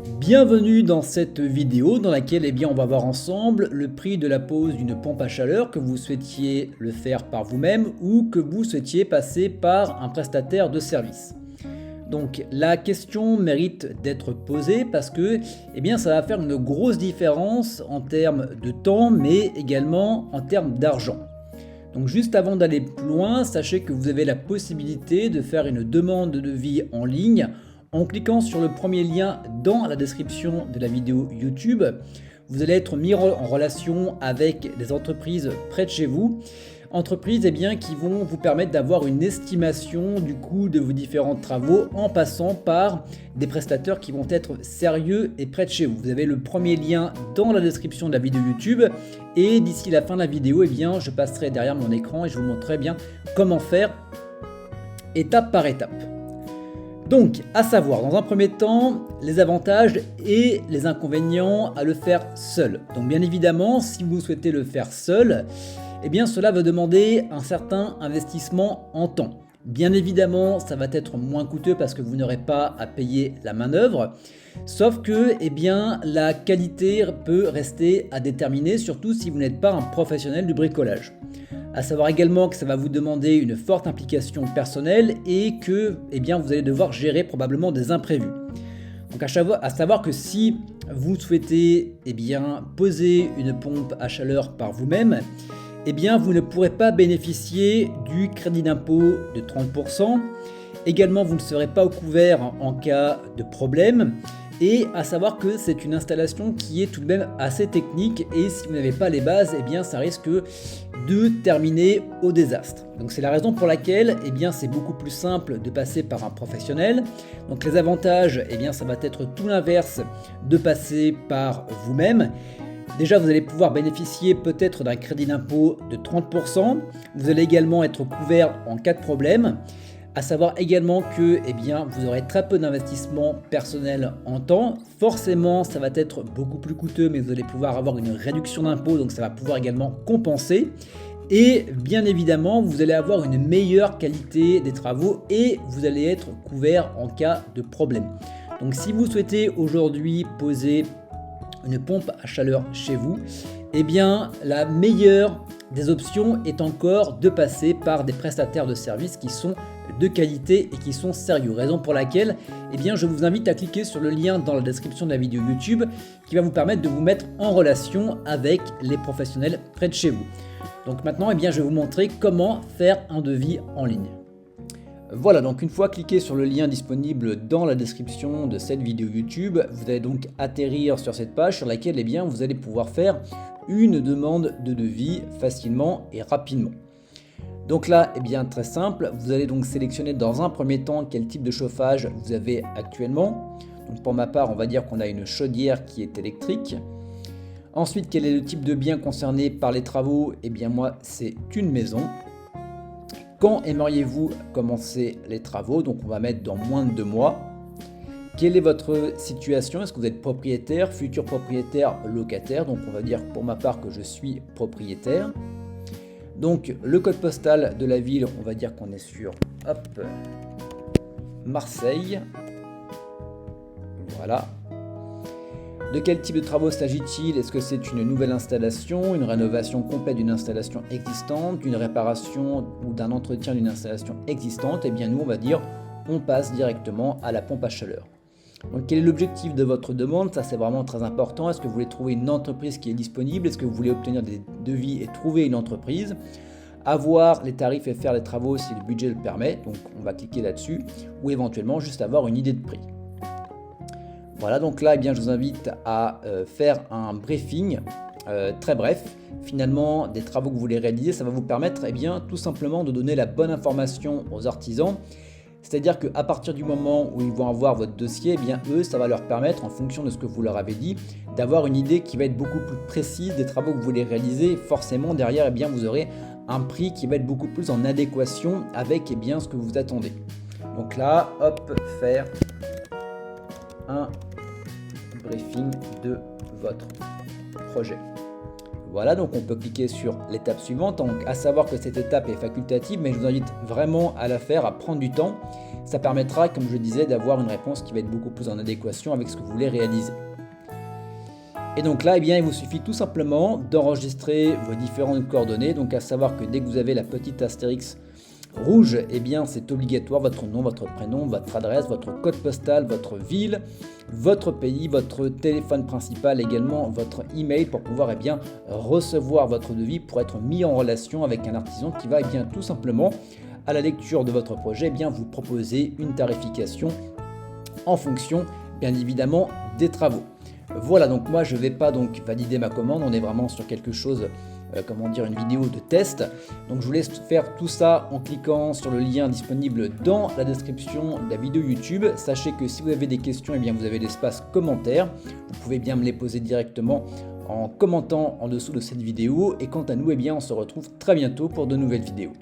Bienvenue dans cette vidéo dans laquelle on va voir ensemble le prix de la pose d'une pompe à chaleur, que vous souhaitiez le faire par vous-même ou que vous souhaitiez passer par un prestataire de service. Donc la question mérite d'être posée parce que ça va faire une grosse différence en termes de temps mais également en termes d'argent. Donc juste avant d'aller plus loin, sachez que vous avez la possibilité de faire une demande de devis en ligne en cliquant sur le premier lien dans la description de la vidéo YouTube. Vous allez être mis en relation avec des entreprises près de chez vous. Entreprises qui vont vous permettre d'avoir une estimation du coût de vos différents travaux en passant par des prestataires qui vont être sérieux et près de chez vous. Vous avez le premier lien dans la description de la vidéo YouTube et d'ici la fin de la vidéo, je passerai derrière mon écran et je vous montrerai bien comment faire étape par étape. Donc, à savoir, dans un premier temps, les avantages et les inconvénients à le faire seul. Donc, bien évidemment, si vous souhaitez le faire seul, cela va demander un certain investissement en temps. Bien évidemment, ça va être moins coûteux parce que vous n'aurez pas à payer la main-d'œuvre. Sauf que, la qualité peut rester à déterminer, surtout si vous n'êtes pas un professionnel du bricolage. À savoir également que ça va vous demander une forte implication personnelle et que vous allez devoir gérer probablement des imprévus. Donc à savoir que si vous souhaitez poser une pompe à chaleur par vous-même, vous ne pourrez pas bénéficier du crédit d'impôt de 30%. Également, vous ne serez pas au couvert en cas de problème. Et à savoir que c'est une installation qui est tout de même assez technique et si vous n'avez pas les bases, ça risque de terminer au désastre. Donc c'est la raison pour laquelle c'est beaucoup plus simple de passer par un professionnel. Donc les avantages, ça va être tout l'inverse de passer par vous-même. Déjà, vous allez pouvoir bénéficier peut-être d'un crédit d'impôt de 30%. Vous allez également être couvert en cas de problème. À savoir également que vous aurez très peu d'investissement personnel en temps. Forcément, ça va être beaucoup plus coûteux, mais vous allez pouvoir avoir une réduction d'impôt, donc ça va pouvoir également compenser. Et bien évidemment, vous allez avoir une meilleure qualité des travaux et vous allez être couvert en cas de problème. Donc si vous souhaitez aujourd'hui poser une pompe à chaleur chez vous, la meilleure des options est encore de passer par des prestataires de services qui sont de qualité et qui sont sérieux. Raison pour laquelle je vous invite à cliquer sur le lien dans la description de la vidéo YouTube qui va vous permettre de vous mettre en relation avec les professionnels près de chez vous. Donc maintenant, je vais vous montrer comment faire un devis en ligne. Voilà, donc une fois cliqué sur le lien disponible dans la description de cette vidéo YouTube, vous allez donc atterrir sur cette page sur laquelle vous allez pouvoir faire une demande de devis facilement et rapidement. Donc là, très simple, vous allez donc sélectionner dans un premier temps quel type de chauffage vous avez actuellement. Donc pour ma part, on va dire qu'on a une chaudière qui est électrique. Ensuite, quel est le type de bien concerné par les travaux? Moi, c'est une maison. Quand aimeriez-vous commencer les travaux? Donc on va mettre dans moins de 2 mois. Quelle est votre situation? Est-ce que vous êtes propriétaire, futur propriétaire, locataire? Donc on va dire pour ma part que je suis propriétaire. Donc le code postal de la ville, on va dire qu'on est sur Marseille. Voilà. De quel type de travaux s'agit-il? Est-ce que c'est une nouvelle installation, une rénovation complète d'une installation existante, une réparation ou d'un entretien d'une installation existante? Nous, on va dire, on passe directement à la pompe à chaleur. Donc, quel est l'objectif de votre demande? Ça, c'est vraiment très important. Est-ce que vous voulez trouver une entreprise qui est disponible? Est-ce que vous voulez obtenir des devis et trouver une entreprise? Avoir les tarifs et faire les travaux si le budget le permet. Donc, on va cliquer là-dessus. Ou éventuellement, juste avoir une idée de prix. Voilà, donc là, je vous invite à faire un briefing très bref. Finalement, des travaux que vous voulez réaliser, ça va vous permettre tout simplement de donner la bonne information aux artisans. C'est-à-dire qu'à partir du moment où ils vont avoir votre dossier, eux, ça va leur permettre, en fonction de ce que vous leur avez dit, d'avoir une idée qui va être beaucoup plus précise des travaux que vous voulez réaliser. Forcément, derrière, vous aurez un prix qui va être beaucoup plus en adéquation avec ce que vous attendez. Donc là, faire un briefing de votre projet. Voilà, donc on peut cliquer sur l'étape suivante, donc à savoir que cette étape est facultative, mais je vous invite vraiment à la faire, à prendre du temps. Ça permettra, comme je disais, d'avoir une réponse qui va être beaucoup plus en adéquation avec ce que vous voulez réaliser. Et donc là, eh bien, il vous suffit tout simplement d'enregistrer vos différentes coordonnées, donc à savoir que dès que vous avez la petite astérix rouge, eh bien c'est obligatoire, votre nom, votre prénom, votre adresse, votre code postal, votre ville, votre pays, votre téléphone principal, également votre email pour pouvoir eh bien, recevoir votre devis pour être mis en relation avec un artisan qui va eh bien, tout simplement, à la lecture de votre projet, eh bien, vous proposer une tarification en fonction, bien évidemment, des travaux. Voilà, donc moi je ne vais pas donc valider ma commande, on est vraiment sur quelque chose une vidéo de test. Donc je vous laisse faire tout ça en cliquant sur le lien disponible dans la description de la vidéo YouTube. Sachez que si vous avez des questions, eh bien vous avez l'espace commentaires. Vous pouvez bien me les poser directement en commentant en dessous de cette vidéo. Et quant à nous, eh bien on se retrouve très bientôt pour de nouvelles vidéos.